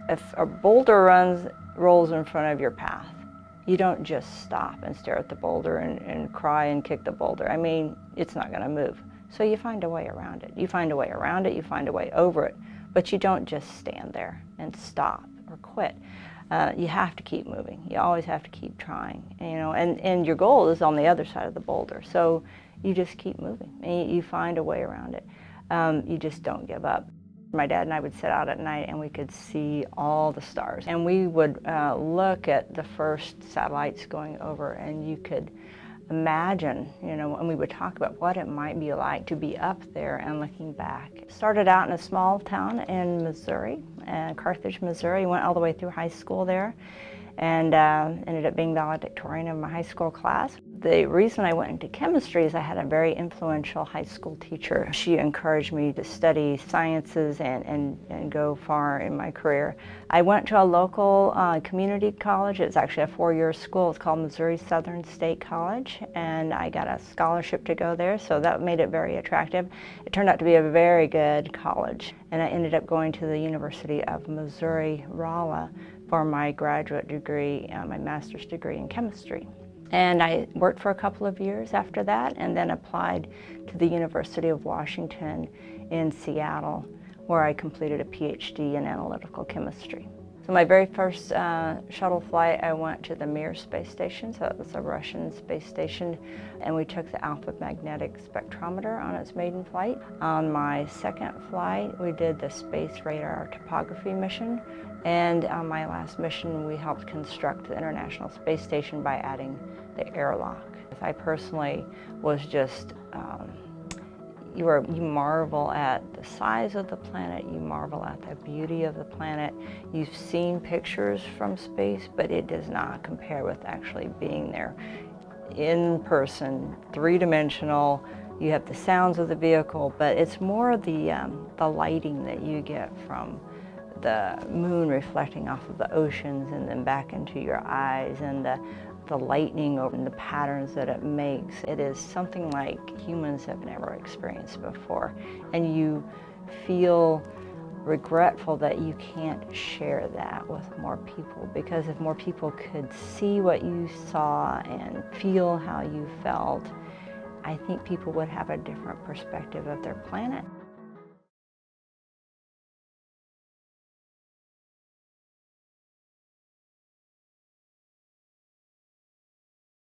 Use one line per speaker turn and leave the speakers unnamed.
If a boulder rolls in front of your path, you don't just stop and stare at the boulder and cry and kick the boulder. I mean, it's not going to move. So you find a way around it. You find a way around it, you find a way over it, but you don't just stand there and stop or quit. You have to keep moving. You always have to keep trying, you know, and your goal is on the other side of the boulder. So you just keep moving and you find a way around it. You just don't give up. My dad and I would sit out at night and we could see all the stars. And we would look at the first satellites going over, and you could imagine, you know, and we would talk about what it might be like to be up there and looking back. Started out in a small town in Missouri, Carthage, Missouri. Went all the way through high school there, and ended up being valedictorian of my high school class. The reason I went into chemistry is I had a very influential high school teacher. She encouraged me to study sciences and go far in my career. I went to a local community college. It's actually a four-year school. It's called Missouri Southern State College, and I got a scholarship to go there, so that made it very attractive. It turned out to be a very good college, and I ended up going to the University of Missouri-Rolla for my graduate degree, my master's degree in chemistry. And I worked for a couple of years after that, and then applied to the University of Washington in Seattle, where I completed a PhD in analytical chemistry. So my very first shuttle flight, I went to the Mir space station, so that was a Russian space station, and we took the alpha magnetic spectrometer on its maiden flight. On my second flight, we did the space radar topography mission, and on my last mission, we helped construct the International Space Station by adding the airlock. I personally was just, you marvel at the size of the planet, you marvel at the beauty of the planet. You've seen pictures from space, but it does not compare with actually being there in person, three-dimensional. You have the sounds of the vehicle, but it's more the lighting that you get from the moon reflecting off of the oceans and then back into your eyes, and the lightning and the patterns that it makes. It is something like humans have never experienced before, and you feel regretful that you can't share that with more people, because if more people could see what you saw and feel how you felt, I think people would have a different perspective of their planet.